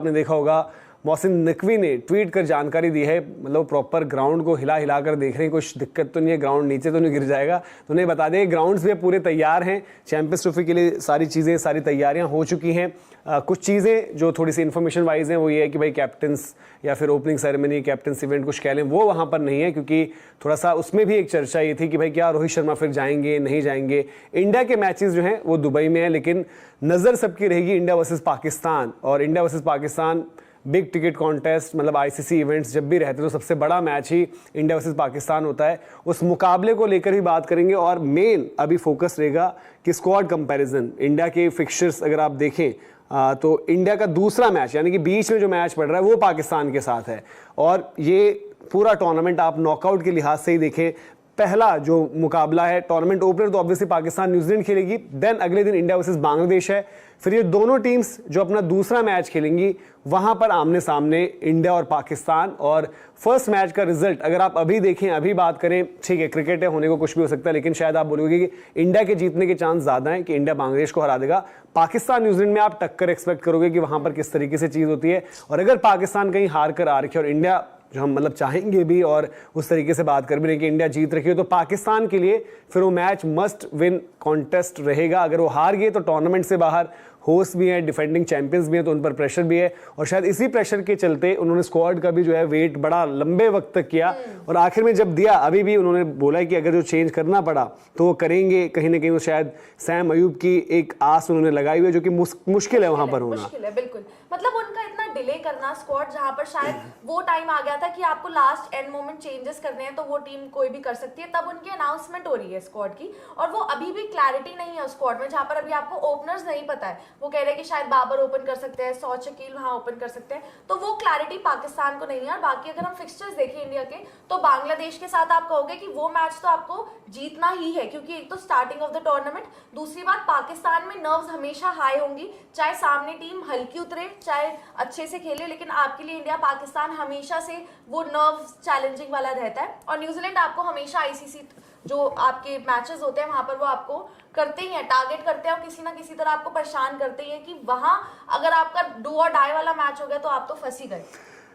आपने देखा होगा मोहसिन नकवी ने ट्वीट कर जानकारी दी है, मतलब प्रॉपर ग्राउंड को हिला हिला कर देख रहे हैं, कुछ दिक्कत तो नहीं है, ग्राउंड नीचे तो नहीं गिर जाएगा। तो उन्हें बता दें ग्राउंड्स भी पूरे तैयार हैं, चैंपियंस ट्रॉफी के लिए सारी चीज़ें, सारी तैयारियां हो चुकी हैं। कुछ चीज़ें जो थोड़ी सी इन्फॉर्मेशन वाइज हैं वो ये है कि भाई कैप्टन्स या फिर ओपनिंग सेरेमनी, कैप्टन्स इवेंट कुछ कह लें, वो वहाँ पर नहीं है, क्योंकि थोड़ा सा उसमें भी एक चर्चा ये थी कि भाई क्या रोहित शर्मा फिर जाएंगे नहीं जाएंगे। इंडिया के मैचेस जो हैं वो दुबई में है, लेकिन नज़र सबकी रहेगी इंडिया वर्सेस पाकिस्तान। और India versus Pakistan big ticket contest, मतलब आईसीसी इवेंट्स जब भी रहते हैं तो सबसे बड़ा मैच ही इंडिया वर्सेस पाकिस्तान होता है। उस मुकाबले को लेकर भी बात करेंगे और मेन अभी फोकस रहेगा कि स्क्वाड कंपैरिजन, इंडिया के फिक्चर्स अगर आप देखें तो इंडिया का दूसरा मैच यानी कि बीच में जो मैच पड़ रहा है वो पाकिस्तान के साथ है। और ये पूरा टूर्नामेंट आप नॉकआउट के लिहाज से ही देखें, पहला जो मुकाबला है टूर्नामेंट ओपनर तो ऑब्वियसली पाकिस्तान न्यूजीलैंड खेलेगी, देन अगले दिन इंडिया वर्सेस बांग्लादेश है, फिर ये दोनों टीम्स जो अपना दूसरा मैच खेलेंगी वहां पर आमने सामने इंडिया और पाकिस्तान। और फर्स्ट मैच का रिजल्ट अगर आप अभी देखें, अभी बात करें, ठीक है क्रिकेट है, होने को कुछ भी हो सकता है, लेकिन शायद आप बोलोगे कि इंडिया के जीतने के चांस ज्यादा हैं कि इंडिया बांग्लादेश को हरा देगा। पाकिस्तान न्यूजीलैंड में आप टक्कर एक्सपेक्ट करोगे कि वहां पर किस तरीके से चीज होती है। और अगर पाकिस्तान कहीं हार कर आ रखी है और इंडिया जो हम मतलब चाहेंगे भी और उस तरीके से बात कर भी नहीं कि इंडिया जीत रखी है, तो पाकिस्तान के लिए फिर वो मैच मस्ट विन कॉन्टेस्ट रहेगा। अगर वो हार गए तो टूर्नामेंट से बाहर, होस्ट भी है, डिफेंडिंग चैंपियंस भी है, तो उन पर प्रेशर भी है। और शायद इसी प्रेशर के चलते उन्होंने स्क्वाड का भी जो है वेट बड़ा लंबे वक्त तक किया और आखिर में जब दिया, अभी भी उन्होंने बोला कि अगर जो चेंज करना पड़ा तो वो करेंगे। कहीं ना कहीं वो शायद सैम अयूब की एक आस उन्होंने लगाई हुई है, जो कि मुश्किल है वहां पर होना। मुश्किल है बिल्कुल, मतलब उनका इतना डिले करना स्क्वाड, जहां पर शायद वो टाइम आ गया था कि आपको लास्ट एंड मोमेंट चेंजेस करने हैं तो वो टीम कोई भी कर सकती है, तब उनकी अनाउंसमेंट हो रही है स्क्वाड की। और वो अभी भी क्लैरिटी नहीं है स्क्वाड में, जहां पर अभी आपको ओपनर्स नहीं पता है। वो कह रहे हैं कि शायद बाबर ओपन कर सकते हैं, सौद शकील वहां ओपन कर सकते हैं, तो वो क्लैरिटी पाकिस्तान को नहीं है। और बाकी अगर हम फिक्सचर्स देखें इंडिया के, तो बांग्लादेश के साथ आप कहोगे कि वो मैच तो आपको जीतना ही है, क्योंकि एक तो स्टार्टिंग ऑफ द टूर्नामेंट, दूसरी बात पाकिस्तान में नर्व्स हमेशा हाई होंगी, चाहे सामने टीम हल्की उतरे चाहे अच्छे से खेले, लेकिन आपके लिए इंडिया पाकिस्तान हमेशा से वो नर्व्स चैलेंजिंग वाला रहता है। और न्यूजीलैंड आपको हमेशा आईसीसी जो आपके मैचेस होते हैं वहां पर वो आपको करते ही हैं, टारगेट करते हैं और किसी ना किसी तरह आपको परेशान करते ही हैं कि वहां अगर आपका डू और डाई वाला मैच हो गया तो आप तो फंस ही गए।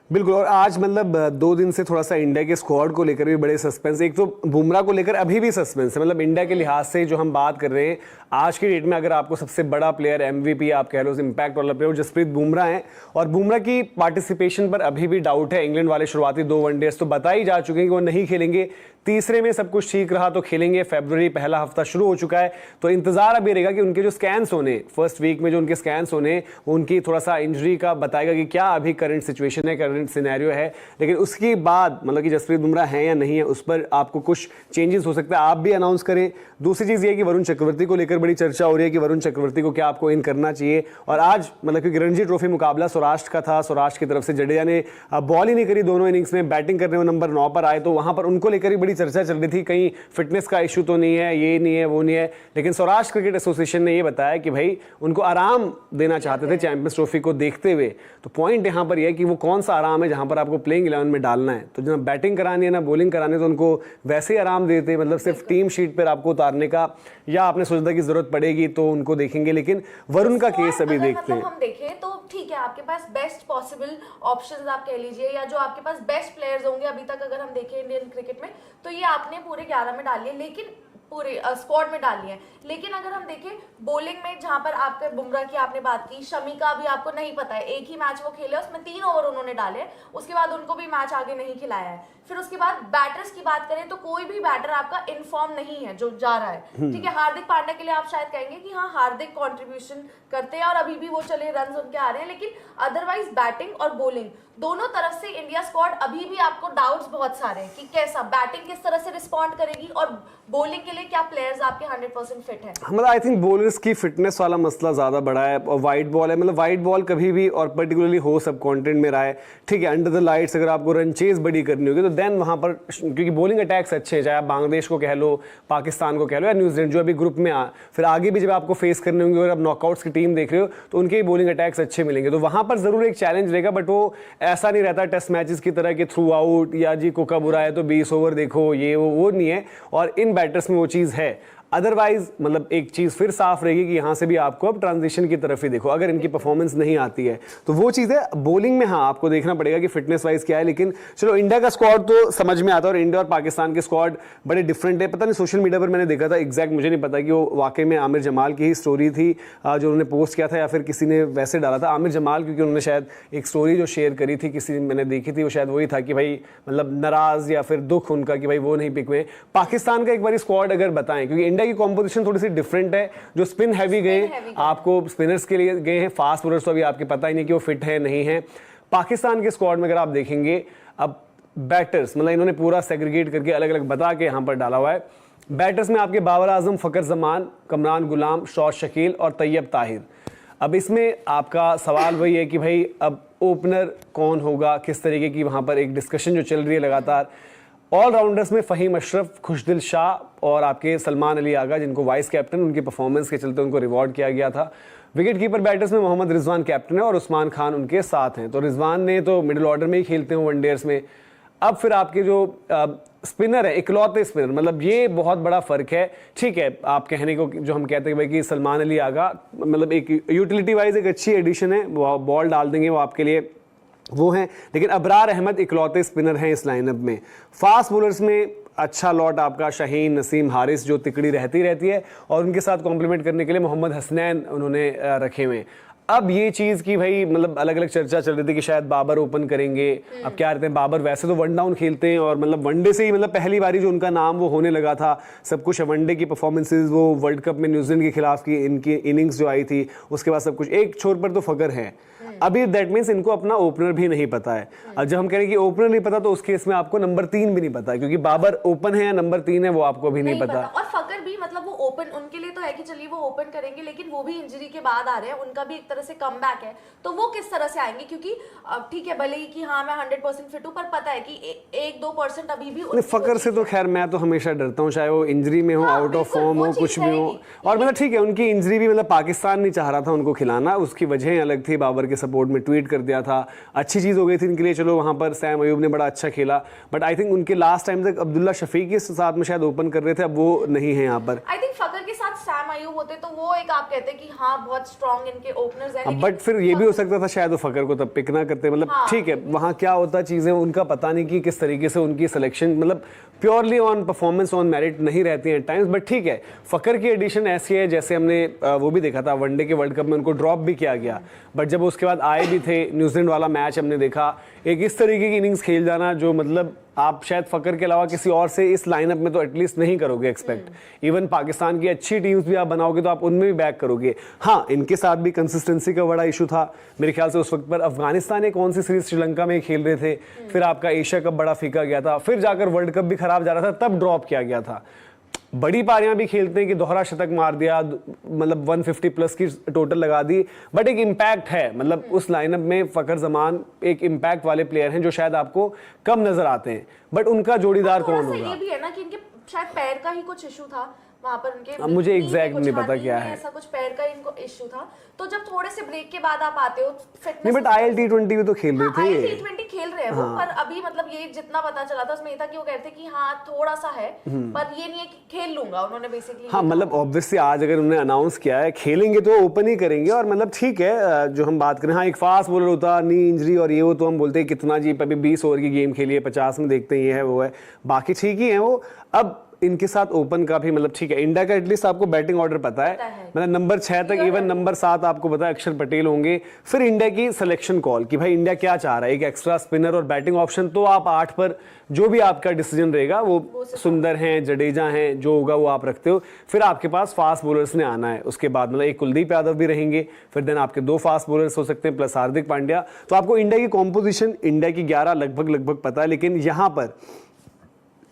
बिल्कुल। और आज मतलब 2 दिन से थोड़ा सा इंडिया के स्क्वाड को लेकर भी बड़े सस्पेंस, एक तो बुमराह को लेकर अभी भी सस्पेंस है। मतलब इंडिया के लिहाज से जो हम बात कर रहे हैं आज की डेट में, अगर आपको सबसे बड़ा प्लेयर, एमवीपी आप कह लो, इंपैक्ट वाला प्लेयर जसप्रीत बुमराह है, और बुमराह की पार्टिसिपेशन पर अभी भी डाउट है। इंग्लैंड वाले शुरुआती 2 वनडेज तो बता ही जा चुके हैं कि वो नहीं खेलेंगे, तीसरे में सब कुछ ठीक रहा तो खेलेंगे। फरवरी पहला हफ्ता शुरू हो चुका है, तो इंतजार अभी रहेगा कि उनके जो स्कैन्स होने, फर्स्ट वीक में जो उनके स्कैन्स होने, उनकी थोड़ा सा इंजरी का बताएगा कि क्या अभी करंट सिचुएशन है, करंट सिनेरियो है। लेकिन उसके बाद मतलब कि जसप्रीत बुमराह है या नहीं है, उस पर आपको कुछ चेंजेस हो सकता है, आप भी अनाउंस करें। दूसरी चीज ये है कि वरुण चक्रवर्ती को लेकर बड़ी चर्चा हो रही है कि वरुण चक्रवर्ती को क्या आपको इन करना चाहिए। और आज मतलब क्योंकि रणजी ट्रॉफी मुकाबला सौराष्ट्र का था, सौराष्ट्र की तरफ से जडेजा ने बॉल ही नहीं करी दोनों इनिंग्स में, बैटिंग करने में नंबर 9 पर आए, तो वहां पर उनको लेकर ही बड़ी चर्चा चल रही थी, कहीं फिटनेस का इशू तो नहीं है, ये नहीं है, वो नहीं है। लेकिन सौराष्ट्र क्रिकेट एसोसिएशन ने ये बताया कि भाई उनको आराम देना चाहते थे चैंपियंस ट्रॉफी को देखते हुए। तो पॉइंट यहां पर यह है कि वो कौन सा आराम है जहां पर आपको प्लेइंग 11 में डालना है। तो जब बैटिंग करानी है ना बॉलिंग करानी है, तो उनको वैसे ही आराम देते, मतलब सिर्फ टीम शीट पर आपको उतारने का, या आपने सोचा कि जरूरत पड़ेगी तो उनको देखेंगे। लेकिन वरुण का केस अभी देखते हैं। हम देखें तो ठीक है, आपके पास बेस्ट पॉसिबल ऑप्शंस आप कह लीजिए, या जो आपके पास बेस्ट प्लेयर्स होंगे अभी तक अगर हम देखें इंडियन क्रिकेट में, तो ये आपने पूरे 11 में डाली है, लेकिन पूरे स्क्वाड में डाली है। लेकिन अगर हम देखें बॉलिंग में, जहां पर आपके बुमराह की आपने बात की, शमी का भी आपको नहीं पता है, एक ही मैच वो खेले, उसमें 3 ओवर उन्होंने डाले, उसके बाद उनको भी मैच आगे नहीं खिलाया है। फिर उसके बाद बैटर्स की बात करें तो कोई भी बैटर आपका इन्फॉर्म नहीं है जो जा रहा है। ठीक है, हार्दिक पांड्या के लिए आप शायद कहेंगे कि हाँ हार्दिक कंट्रीब्यूशन करते हैं और अभी भी वो चले रन उनके आ रहे हैं, लेकिन अदरवाइज बैटिंग और बॉलिंग दोनों तरफ से इंडिया स्क्वाड अभी भी आपको डाउट्स बहुत सारे हैं कि कैसा बैटिंग किस तरह से रिस्पॉन्ड करेगी और बॉलिंग के लिए क्या प्लेयर्स आपके 100% फिट है। मतलब आई थिंक बॉलर्स की फिटनेस वाला मसला ज्यादा बड़ा है। और वाइट बॉल है, मतलब वाइट बॉल कभी भी, और पर्टिकुलरली हो सब कॉन्टिनेंट में रहा है, ठीक है, अंडर द लाइट्स अगर आपको रन चेज बड़ी करनी होगी तो देन वहां पर, क्योंकि बॉलिंग अटैक्स अच्छे हैं, चाहे आप बांग्लादेश को कह लो, पाकिस्तान को कह लो, या न्यूजीलैंड जो अभी ग्रुप में फिर आगे भी जब आपको फेस करने होंगे, अगर आप नॉकआउट्स की टीम देख रहे हो तो उनके बॉलिंग अटैक्स अच्छे मिलेंगे, तो वहां पर जरूर एक चैलेंज रहेगा। बट वो ऐसा नहीं रहता टेस्ट मैचेस की तरह कि थ्रू आउट या जी कोका बुरा है तो 20 ओवर देखो, ये वो नहीं है। और इन बैटर्स में वो चीज़ है। अदरवाइज मतलब एक चीज फिर साफ रहेगी कि यहां से भी आपको अब ट्रांजिशन की तरफ ही देखो, अगर इनकी परफॉर्मेंस नहीं आती है तो वो चीज है। बॉलिंग में हाँ आपको देखना पड़ेगा कि फिटनेस वाइज क्या है, लेकिन चलो इंडिया का स्क्वाड तो समझ में आता है और इंडिया और पाकिस्तान के स्क्वाड बड़े डिफरेंट है। पता नहीं सोशल मीडिया पर मैंने देखा था, एग्जैक्ट मुझे नहीं पता कि वो वाकई में आमिर जमाल की ही स्टोरी थी जो उन्होंने पोस्ट किया था या फिर किसी ने वैसे डाला था। आमिर जमाल क्योंकि उन्होंने शायद एक स्टोरी जो शेयर करी थी किसी मैंने देखी थी, वो शायद वही था कि भाई मतलब नाराज या फिर दुख उनका कि भाई वो नहीं पिक हुए। पाकिस्तान का एक बार स्क्वाड अगर बताएं, क्योंकि इंडिया की कॉम्पोजिशन थोड़ी सी डिफरेंट है, जो स्पिन हैवी गए आपको स्पिनर्स के लिए गए हैं, फास्ट बॉलर्स तो अभी आपके पता ही नहीं कि वो फिट है नहीं है। पाकिस्तान के स्क्वाड में अगर आप देखेंगे अब बैटर्स मतलब इन्होंने पूरा सेग्रीगेट करके अलग अलग बता के यहां पर डाला हुआ है। बैटर्स में आपके बाबर आजम, फकर जमान, कमरान गुलाम, शौद शकील और तैयब ताहिर। अब इसमें आपका सवाल वही है कि भाई अब ओपनर कौन होगा, किस तरीके की वहां पर एक डिस्कशन जो चल रही है लगातार। ऑलराउंडर्स में फ़हीम अशरफ, खुशदिल शाह और आपके सलमान अली आगा जिनको वाइस कैप्टन उनके परफॉर्मेंस के चलते उनको रिवॉर्ड किया गया था। विकेट कीपर बैटर्स में मोहम्मद रिजवान कैप्टन है और उस्मान खान उनके साथ हैं। तो रिजवान ने तो मिडिल ऑर्डर में ही खेलते हैं वनडेयर्स में। अब फिर आपके जो स्पिनर है, इकलौते स्पिनर, मतलब ये बहुत बड़ा फर्क है। ठीक है, आप कहने को जो हम कहते हैं भाई कि सलमान अली आगा मतलब एक यूटिलिटी वाइज एक अच्छी एडिशन है, वो बॉल डाल देंगे वो आपके लिए वो हैं, लेकिन अबरार अहमद इकलौते स्पिनर हैं इस लाइनअप में। फास्ट बॉलर्स में अच्छा लॉट आपका शाहीन, नसीम, हारिस जो तिकड़ी रहती है और उनके साथ कॉम्प्लीमेंट करने के लिए मोहम्मद हसनैन उन्होंने रखे हुए। अब ये चीज़ की भाई मतलब अलग अलग चर्चा चल रही थी कि शायद बाबर ओपन करेंगे। अब क्या रहते हैं, बाबर वैसे तो वन डाउन खेलते हैं और मतलब वनडे से ही मतलब पहली बारी जो उनका नाम वो होने लगा था, सब कुछ वनडे की परफॉर्मेंसेज, वो वर्ल्ड कप में न्यूजीलैंड के खिलाफ की इनकी इनिंग्स जो आई थी उसके बाद सब कुछ। एक छोर पर तो फकर है, अभी दैट मीन्स इनको अपना ओपनर भी नहीं पता है। अब जब हम कह रहे हैं कि ओपनर नहीं पता तो उस केस में आपको नंबर 3 भी नहीं पता, क्योंकि बाबर ओपन है या नंबर 3 है वो आपको भी नहीं पता। और फकर भी मतलब वो ओपन उनके लिए तो है कि चलिए वो ओपन करेंगे, लेकिन वो भी इंजरी के बाद आ रहे हैं, उनका भी एक तरह से कमबैक है, तो वो किस तरह से आएंगे? क्योंकि ठीक है भले ही कि हाँ मैं 100% फिट हूँ, पर पता है कि 1-2% अभी भी फकर से तो खैर मैं तो हमेशा डरता हूँ, चाहे वो इंजरी में हो, आउट ऑफ फॉर्म हो, कुछ भी हो। और मतलब ठीक है उनकी इंजरी भी मतलब पाकिस्तान नहीं चाह रहा था उनको खिलाना, उसकी वजह अलग थी। बाबर के सपोर्ट में ट्वीट कर दिया था, अच्छी चीज हो गई थी इनके लिए। चलो वहां पर सैम अयूब ने बड़ा अच्छा खेला, बट आई थिंक उनके लास्ट टाइम तक अब्दुल्ला शफीक के साथ में शायद ओपन कर रहे थे, अब वो नहीं है यहाँ पर। आई थिंक फकर के साथ सैम अयूब होते तो वो एक आप कहते कि हाँ बहुत स्ट्रॉन्ग इनके ओपनर्स हैं, बट फिर ये भी हो सकता था शायद वो फकर को तब पिक ना करते। मतलब ठीक है वहां क्या होता चीजें उनका पता नहीं कि किस तरीके से उनकी सिलेक्शन मतलब purely on performance on merit नहीं रहती है टाइम्स। बट ठीक है फकर की एडिशन ऐसी है जैसे हमने वो भी देखा था वनडे के वर्ल्ड कप में उनको ड्रॉप भी किया गया, बट जब उसके बाद आए भी थे न्यूजीलैंड वाला मैच हमने देखा एक इस तरीके की इनिंग्स खेल जाना जो मतलब आप शायद फकर के अलावा किसी और से इस लाइनअप में तो एटलीस्ट नहीं करोगे एक्सपेक्ट। इवन पाकिस्तान की अच्छी टीम्स भी आप बनाओगे तो आप उनमें भी बैक करोगे। हाँ इनके साथ भी कंसिस्टेंसी का बड़ा इशू था मेरे ख्याल से उस वक्त पर। अफगानिस्तान कौन सी सीरीज श्रीलंका में खेल रहे थे, फिर आपका एशिया कप बड़ा फीका गया था, फिर जाकर वर्ल्ड कप भी खराब जा रहा था तब ड्रॉप किया गया था। बड़ी पारियां भी खेलते हैं कि दोहरा शतक मार दिया, मतलब 150 प्लस की टोटल लगा दी, बट एक इम्पैक्ट है। मतलब उस लाइनअप में फकर जमान एक इम्पैक्ट वाले प्लेयर हैं जो शायद आपको कम नजर आते हैं, बट उनका जोड़ीदार कौन होगा? ये भी है ना कि इनके शायद पैर का ही कुछ इशू था वहां पर उनके, अब मुझे एग्जैक्ट नहीं पता क्या है, ऐसा कुछ पैर का इनको इशू था। तो जब थोड़े से ब्रेक के बाद आप आते हो फिटनेस, नहीं बट आईएल T20 भी तो खेल रहे थे, आईएल T20 खेल रहे हैं वो, पर अभी मतलब ये जितना पता चला था उसमें ये था कि वो कहते कि हाँ थोड़ा सा है, पर ये नहीं है कि खेल लूंगा उन्होंने बेसिकली। हाँ मतलब ऑब्वियसली आज अगर उन्होंने अनाउंस किया है खेलेंगे तो ओपन ही करेंगे। और मतलब ठीक है जो हम बात करें, हाँ एक फास्ट बॉलर होता नी इंजरी और ये वो तो हम बोलते हैं कितना जी अभी 20 ओवर की गेम खेली है 50 में देखते हैं ये है वो है, बाकी ठीक ही है वो। अब इनके साथ ओपन का भी मतलब ठीक है, इंडिया का एटलीस्ट आपको बैटिंग ऑर्डर पता है, मतलब नंबर 6 तक, इवन नंबर 7 आपको पता है अक्षर पटेल होंगे। फिर इंडिया की सिलेक्शन कॉल कि भाई इंडिया क्या चाह रहा है, एक एक्स्ट्रा स्पिनर और बैटिंग ऑप्शन, तो आप 8 पर जो भी आपका डिसीजन रहेगा वो सुंदर हैं, जडेजा हैं, जो होगा वो आप रखते हो। फिर आपके पास फास्ट बॉलर्स ने आना है उसके बाद, मतलब एक कुलदीप यादव भी रहेंगे, फिर देन आपके 2 फास्ट बॉलर्स हो सकते हैं प्लस हार्दिक पांड्या। तो आपको इंडिया की कॉम्पोजिशन, इंडिया की 11 लगभग पता है, लेकिन यहां पर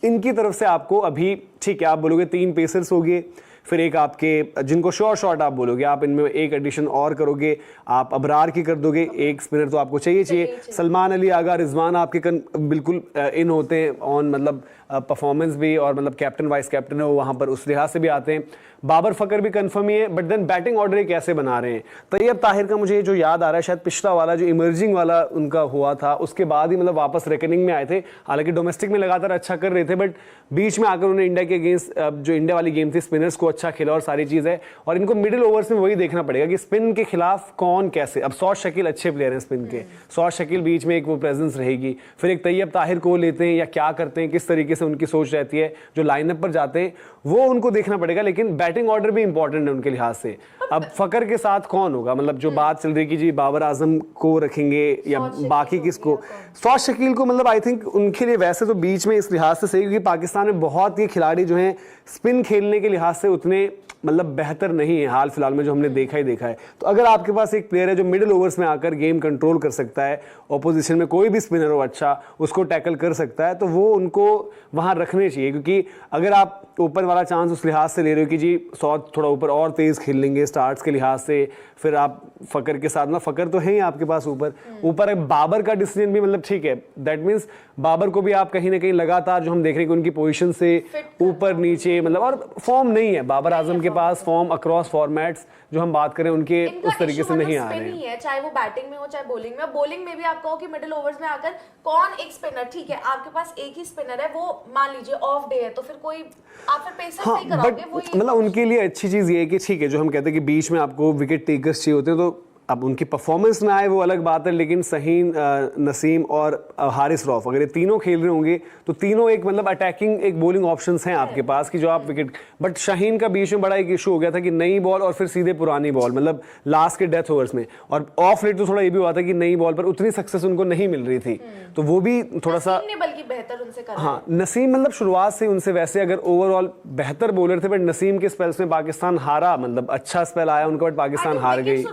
इनकी तरफ से आपको अभी ठीक है आप बोलोगे 3 पेसर्स हो गए, फिर एक आपके जिनको श्योर शॉट आप बोलोगे, आप इनमें एक एडिशन और करोगे, आप अबरार की कर दोगे, एक स्पिनर तो आपको चाहिए। सलमान अली आगा, रिजवान आपके बिल्कुल इन होते हैं ऑन, मतलब परफॉर्मेंस भी और मतलब कैप्टन वाइस कैप्टन है वो वहाँ पर उस लिहाज से भी आते हैं। बाबर फकर भी कंफर्म ही है, बट देन बैटिंग ऑर्डर ये कैसे बना रहे हैं। तैयब ताहिर का मुझे जो याद आ रहा है, शायद पिछला वाला जो इमर्जिंग वाला उनका हुआ था उसके बाद ही मतलब वापस रेकनिंग में आए थे। हालांकि डोमेस्टिक में लगातार अच्छा कर रहे थे, बट बीच में आकर उन्हें इंडिया के अगेंस्ट जो इंडिया वाली गेम थी स्पिनर्स को अच्छा खेला और सारी चीज़ है। और इनको मिडिल ओवर्स में वही देखना पड़ेगा कि स्पिन के खिलाफ कौन कैसे। अब सौद शकील अच्छे प्लेयर हैं स्पिन के, सौद शकील बीच में एक वो प्रेजेंस रहेगी, फिर एक तैयब ताहिर को लेते हैं या क्या करते हैं, किस तरीके से उनकी सोच रहती है, जो लाइनअप पर जाते हैं वो उनको देखना पड़ेगा। लेकिन बैटिंग ऑर्डर भी इंपॉर्टेंट है उनके लिहाज से। अब फकर के साथ कौन होगा, मतलब जो बात चल रही कि जी बाबर आजम को रखेंगे या बाकी किसको, सौद शकील को, मतलब आई थिंक उनके लिए वैसे तो बीच में इस लिहाज से सही, क्योंकि पाकिस्तान में बहुत ही खिलाड़ी जो हैं स्पिन खेलने के लिहाज से उतने मतलब बेहतर नहीं है हाल फिलहाल में जो हमने देखा है। तो अगर आपके पास एक प्लेयर है जो मिडिल ओवर्स में आकर गेम कंट्रोल कर सकता है, ऑपोजिशन में कोई भी स्पिनर हो अच्छा उसको टैकल कर सकता है, तो वो उनको वहां रखने चाहिए। क्योंकि अगर आप ऊपर वाला चांस उस लिहाज से ले रहे हो कि जी सौद थोड़ा ऊपर और तेज खेल लेंगे स्टार्ट्स के लिहाज से, फिर आप फकर के साथ ना, फकर तो है ही आपके पास ऊपर बाबर का डिसीजन भी मतलब ठीक है, दैट मीन्स बाबर को भी आप कहीं ना कहीं लगातार जो हम देख रहे हैं कि उनकी पोजीशन से ऊपर नीचे मतलब, और फॉर्म नहीं है बाबर आजम के पास, फॉर्म अक्रॉस फॉर्मेट्स जो हम बात करें उनके उस तरीके से नहीं आ रहे हैं, चाहे वो बैटिंग में हो चाहे बॉलिंग में। बॉलिंग में भी आप कहो कि मिडिल ओवर्स में आकर कौन एक स्पिनर, ठीक है आपके पास एक ही स्पिनर है, वो मान लीजिए ऑफ डे है तो फिर कोई आप फिर पेसर नहीं कराओगे। वो मतलब उनके लिए अच्छी चीज ये है कि ठीक है जो हम कहते हैं कि बीच में आपको विकेट टेकर्स चाहिए होते हैं, तो अब उनकी परफॉर्मेंस ना आए वो अलग बात है, लेकिन सहीन, नसीम और हारिस रऊफ अगर ये तीनों खेल रहे होंगे तो तीनों एक मतलब अटैकिंग एक बॉलिंग ऑप्शंस हैं आपके पास कि जो आप विकेट। बट शाहीन का बीच में बड़ा एक इशू हो गया था कि नई बॉल और फिर सीधे पुरानी बॉल, मतलब लास्ट के डेथ ओवर्स में, और ऑफ लेट तो थोड़ा ये भी हुआ था कि नई बॉल पर उतनी सक्सेस उनको नहीं मिल रही थी, तो वो भी थोड़ा सा बल्कि बेहतर उनसे करा। हाँ, नसीम मतलब शुरुआत से उनसे वैसे अगर ओवरऑल बेहतर बॉलर थे, बट नसीम के स्पेल्स में पाकिस्तान हारा, मतलब अच्छा स्पेल आया उनका बट पाकिस्तान हार गई।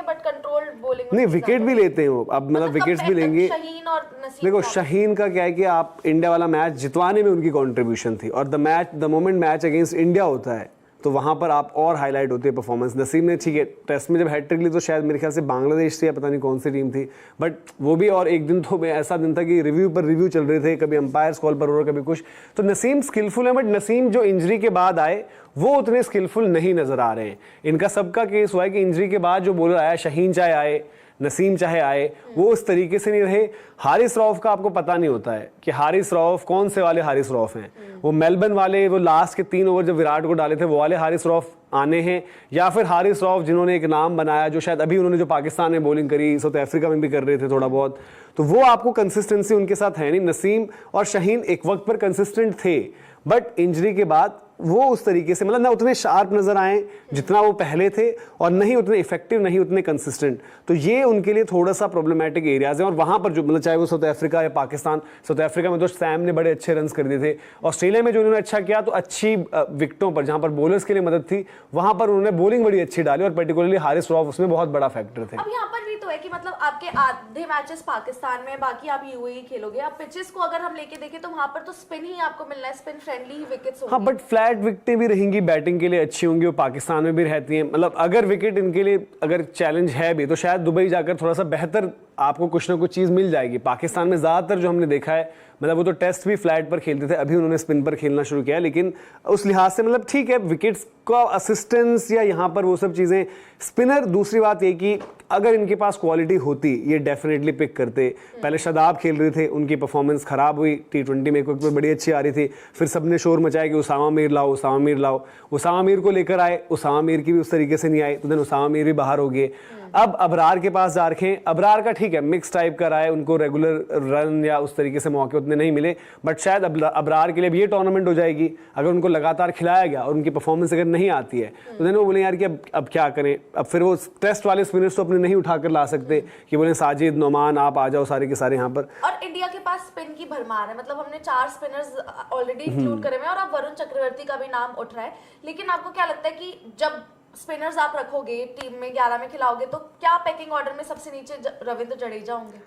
बट कंट्रोल बॉलिंग नहीं विकेट भी लेते हैं वो, अब मतलब विकेट्स भी लेंगे। शाहीन और नसीम, देखो शाहीन का क्या है कि आप इंडिया वाला मैच जितवाने में उनकी कंट्रीब्यूशन थी, और the moment match against India होता है तो वहां पर आप और हाईलाइट होती है परफॉर्मेंस। नसीम ने ठीक है टेस्ट में जब हैट्रिक ली तो शायद मेरे ख्याल से बांग्लादेश से या पता नहीं कौन सी टीम थी, बट वो भी, और एक दिन तो ऐसा दिन था कि रिव्यू पर रिव्यू चल रहे थे, कभी अंपायर्स कॉल पर हो रहा कभी कुछ। तो नसीम स्किलफुल है, बट नसीम जो इंजरी के बाद आए वो उतने स्किलफुल नहीं नजर आ रहे हैं। इनका सबका केस हुआ है कि इंजरी के बाद जो बॉलर आया, शाहीन चाहे आए नसीम चाहे आए, वो उस तरीके से नहीं रहे। हारिस रऊफ का आपको पता नहीं होता है कि हारिस रऊफ कौन से वाले हारिस रऊफ हैं, वो मेलबर्न वाले, वो लास्ट के 3 ओवर जब विराट को डाले थे वो वाले हारिस रऊफ आने हैं, या फिर हारिस रऊफ जिन्होंने एक नाम बनाया, जो शायद अभी उन्होंने जो पाकिस्तान में बॉलिंग करी, साउथ अफ्रीका में भी कर रहे थे थोड़ा बहुत, तो वो आपको कंसिस्टेंसी उनके साथ है नहीं। नसीम और शाहीन एक वक्त पर कंसिस्टेंट थे, बट इंजरी के बाद वो उस तरीके से मतलब ना उतने शार्प नजर आए जितना वो पहले थे, और नहीं उतने इफेक्टिव, नहीं उतने कंसिस्टेंट। तो ये उनके लिए थोड़ा सा प्रॉब्लमेटिक एरियाज है। और वहां पर जो मतलब चाहे वो साउथ अफ्रीका या पाकिस्तान, साउथ अफ्रीका में तो सैम ने बड़े अच्छे रन्स कर दिए थे, ऑस्ट्रेलिया में जो उन्होंने अच्छा किया तो अच्छी विकेटों पर जहां पर बॉलर्स के लिए मदद थी वहां पर उन्होंने बॉलिंग बड़ी अच्छी डाली, और पर्टिकुलरली हारिस रऊफ उसमें बहुत बड़ा फैक्टर थे। अब यहाँ पर भी तो है कि मतलब आपके आधे मैचेस पाकिस्तान में, बाकी आप यूएई खेलोगे। आप पिचेस को अगर हम लेके देखें तो वहां पर तो स्पिन ही आपको मिलना है, स्पिन फ्रेंडली ही विकेट्स होंगी। हाँ, बट फ्लैट विकेटें भी रहेंगी, बैटिंग के लिए अच्छी होंगी, वो पाकिस्तान में भी रहती हैं। मतलब अगर विकेट इनके लिए अगर चैलेंज है भी तो शायद दुबई जाकर थोड़ा सा बेहतर आपको कुछ ना कुछ चीज मिल जाएगी। पाकिस्तान में ज्यादातर जो हमने देखा है, मतलब वो तो टेस्ट भी फ्लैट पर खेलते थे, अभी उन्होंने स्पिन पर खेलना शुरू किया, लेकिन उस लिहाज से मतलब ठीक है विकेट्स का असिस्टेंस या यहाँ पर वो सब चीजें स्पिनर। दूसरी बात ये कि अगर इनके पास क्वालिटी होती ये डेफिनेटली पिक करते। पहले शादाब खेल रहे थे, उनकी परफॉर्मेंस खराब हुई, T20 में एक वक्त बड़ी अच्छी आ रही थी, फिर सबने शोर मचाया कि उसामा मीर लाओ, उसामा मीर लाओ, उसामा मीर को लेकर आए, उसामा मीर की भी उस तरीके से नहीं आई, तो देन उसामा मीर भी बाहर हो गए। अब अबरार के पास जा रखे हैं, अबरार का ठीक है मिक्स टाइप का रहा है, उनको रेगुलर रन या उस तरीके से मौके उतने नहीं मिले, बट शायद अबरार के लिए भी ये टूर्नामेंट हो जाएगी अगर उनको लगातार खिलाया गया और उनकी परफॉर्मेंस अगर नहीं आती है तो देन वो बोले यार कि अब क्या करें। अब फिर वो टेस्ट वाले स्पिनर्स तो अपने नहीं उठाकर ला सकते कि बोले साजिद, नोमान आप आ जाओ सारे के सारे यहाँ पर। और इंडिया के पास स्पिन की भरमार है, मतलब हमने 4 स्पिनर्स ऑलरेडी इंक्लूड करे हुए हैं, और अब वरुण चक्रवर्ती का भी नाम उठ रहा है। लेकिन आपको क्या लगता है कि जब स्पिनर्स आप रखोगे टीम में 11 में खिलाओगे तो क्या पैकिंग ऑर्डर में सबसे नीचे रविंद्र जडेजा होंगे?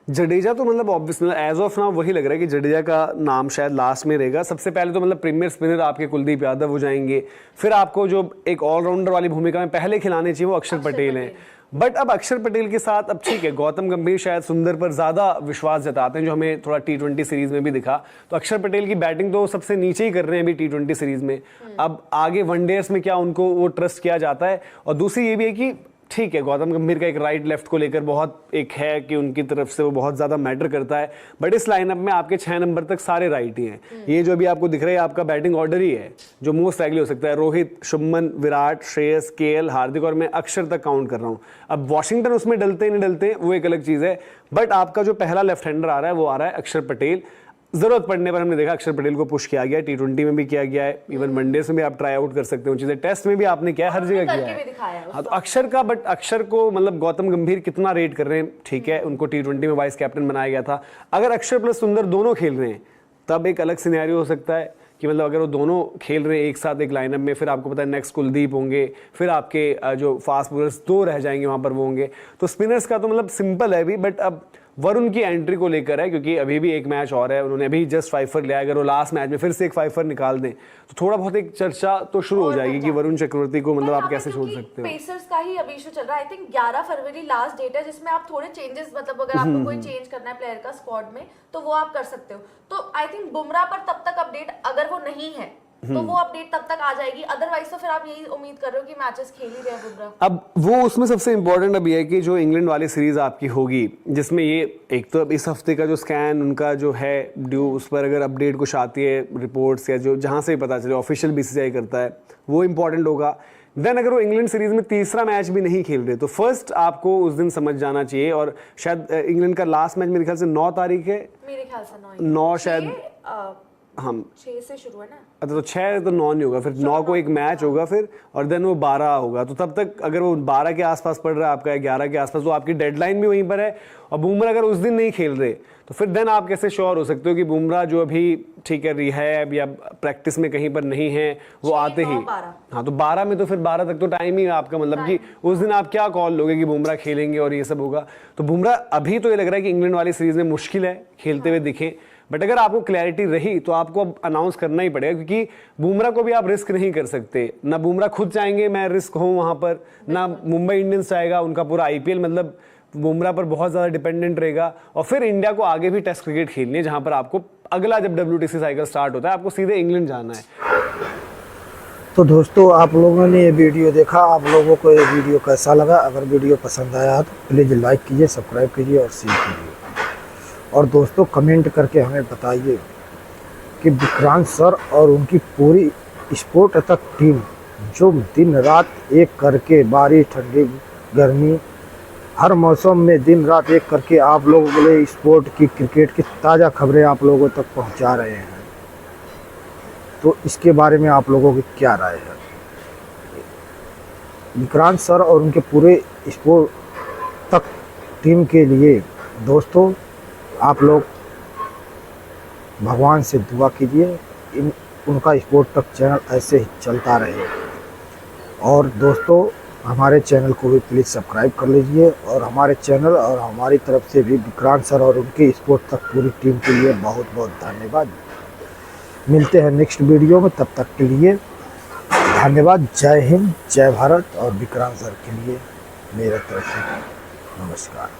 जडेजा तो मतलब ऑब्वियसली एज ऑफ नाउ वही लग रहा है कि जडेजा का नाम शायद लास्ट में रहेगा। सबसे पहले तो मतलब प्रीमियर स्पिनर आपके कुलदीप यादव हो जाएंगे, फिर आपको जो एक ऑलराउंडर वाली भूमिका में पहले खिलाने चाहिए वो अक्षर पटेल हैं। बट अब अक्षर पटेल के साथ अब ठीक है, गौतम गंभीर शायद सुंदर पर ज्यादा विश्वास जताते हैं, जो हमें थोड़ा T20 सीरीज में भी दिखा। तो अक्षर पटेल की बैटिंग तो सबसे नीचे ही कर रहे हैं अभी T20 सीरीज में। अब आगे वनडेज में क्या उनको वो ट्रस्ट किया जाता है। और दूसरी ये भी है कि ठीक है, गौतम गंभीर का एक राइट लेफ्ट को लेकर बहुत एक है कि उनकी तरफ से वो बहुत ज्यादा मैटर करता है, बट इस लाइनअप में आपके 6 नंबर तक सारे राइट ही हैं। ये जो अभी आपको दिख रहा है आपका बैटिंग ऑर्डर ही है जो मोस्ट लाइकली हो सकता है। रोहित, शुभमन, विराट, श्रेयस, KL, हार्दिक और मैं अक्षर तक काउंट कर रहा हूँ। अब वॉशिंगटन उसमें डलते नहीं डलते वो एक अलग चीज है, बट आपका जो पहला लेफ्ट हैंडर आ रहा है वो आ रहा है अक्षर पटेल। जरूरत पड़ने पर हमने देखा अक्षर पटेल को पुश किया गया, T20 में भी किया गया है, इवन वनडेज में भी आप ट्राई आउट कर सकते हो चीजें, टेस्ट में भी आपने किया है, हर जगह किया है। हाँ, तो अक्षर का, बट अक्षर को मतलब गौतम गंभीर कितना रेट कर रहे हैं, ठीक है, उनको T20 में वाइस कैप्टन बनाया गया था। अगर अक्षर प्लस सुंदर दोनों खेल रहे हैं तब एक अलग सिनेरियो हो सकता है कि मतलब अगर वो दोनों खेल रहे हैं एक साथ एक लाइनअप में, फिर आपको पता है नेक्स्ट कुलदीप होंगे, फिर आपके जो फास्ट बॉलर्स 2 रह जाएंगे वहां पर वो होंगे। तो स्पिनर्स का तो मतलब सिंपल है अभी, बट अब वरुण की एंट्री को लेकर है क्योंकि अभी भी एक मैच और है, उन्होंने अभी जस्ट 5 लिया। अगर वो लास्ट मैच में फिर से एक 5 निकाल दें तो थोड़ा बहुत एक चर्चा तो शुरू हो जाएगी कि वरुण चक्रवर्ती को मतलब आप कैसे छोड़ सकते हो। पेसर्स का ही अभी इशू चल रहा है। आई थिंक 11 फरवरी लास्ट डेट है जिसमें आप थोड़े चेंजेस, मतलब अगर आपको कोई चेंज करना है प्लेयर का स्क्वाड में तो वो आप कर सकते हो। तो आई थिंक बुमराह पर तब तक अपडेट, अगर वो नहीं है तो वो अपडेट तब तक आ जाएगी, अदरवाइज तो फिर आप यही उम्मीद कर रहे हो कि मैचेस खेल ही रहे हैं बुमराह। अब वो उसमें सबसे इंपॉर्टेंट अब ये है कि जो इंग्लैंड वाली सीरीज आपकी होगी जिसमें ये एक तो अब इस हफ्ते का जो स्कैन उनका जो है ड्यू, उस पर अगर अपडेट कुछ आती है रिपोर्ट्स या जो जहां से पता चले ऑफिशियल BCCI करता है वो इंपॉर्टेंट होगा। देन अगर वो इंग्लैंड सीरीज में तीसरा मैच भी नहीं खेल रहे तो फर्स्ट आपको उस दिन समझ जाना चाहिए। और शायद इंग्लैंड का लास्ट मैच मेरे ख्याल से 9 तारीख है, मेरे ख्याल से 9 शायद, हम 6 से शुरू है ना। अच्छा, तो 6 तो 9 नहीं होगा, फिर 9 को एक मैच होगा फिर, और देन वो 12 होगा। तो तब तक अगर वो 12 के आसपास पड़ रहा है आपका, 11 के आसपास, तो आपकी डेडलाइन भी वहीं पर है। और बुमराह अगर उस दिन नहीं खेल रहे तो फिर देन आप कैसे श्योर हो सकते हो कि बुमराह जो अभी ठीक है रिहैब या प्रैक्टिस में कहीं पर नहीं है वो आते ही, हाँ, तो 12 में तो फिर 12 तक तो टाइम ही है आपका, मतलब कि उस दिन आप क्या कॉल लोगे कि बुमराह खेलेंगे और ये सब होगा। तो बुमराह अभी तो ये लग रहा है कि इंग्लैंड वाली सीरीज में मुश्किल है खेलते हुए दिखे, बट अगर आपको क्लैरिटी रही तो आपको अब अनाउंस करना ही पड़ेगा क्योंकि बुमराह को भी आप रिस्क नहीं कर सकते। ना बुमराह खुद चाहेंगे मैं रिस्क हूं वहां पर, ना मुंबई इंडियंस चाहेगा, उनका पूरा IPL मतलब बुमराह पर बहुत ज्यादा डिपेंडेंट रहेगा। और फिर इंडिया को आगे भी टेस्ट क्रिकेट खेलनी है जहां पर आपको अगला जब WTC साइकिल स्टार्ट होता है आपको सीधे इंग्लैंड जाना है। तो दोस्तों आप लोगों ने ये वीडियो देखा, आप लोगों को ये वीडियो कैसा लगा? अगर वीडियो पसंद आया तो प्लीज़ लाइक कीजिए, सब्सक्राइब कीजिए और शेयर कीजिए। और दोस्तों कमेंट करके हमें बताइए कि विक्रांत सर और उनकी पूरी स्पोर्ट तक टीम जो दिन रात एक करके, बारिश ठंडी गर्मी हर मौसम में दिन रात एक करके आप लोगों के लिए स्पोर्ट की, क्रिकेट की ताज़ा खबरें आप लोगों तक पहुंचा रहे हैं, तो इसके बारे में आप लोगों की क्या राय है? विक्रांत सर और उनके पूरे स्पोर्ट तक टीम के लिए दोस्तों आप लोग भगवान से दुआ कीजिए उनका स्पोर्ट तक चैनल ऐसे ही चलता रहे। और दोस्तों हमारे चैनल को भी प्लीज़ सब्सक्राइब कर लीजिए। और हमारे चैनल और हमारी तरफ से भी विक्रांत सर और उनके स्पोर्ट तक पूरी टीम के लिए बहुत बहुत धन्यवाद। मिलते हैं नेक्स्ट वीडियो में, तब तक के लिए धन्यवाद। जय हिंद, जय भारत। और विक्रांत सर के लिए मेरे तरफ से नमस्कार।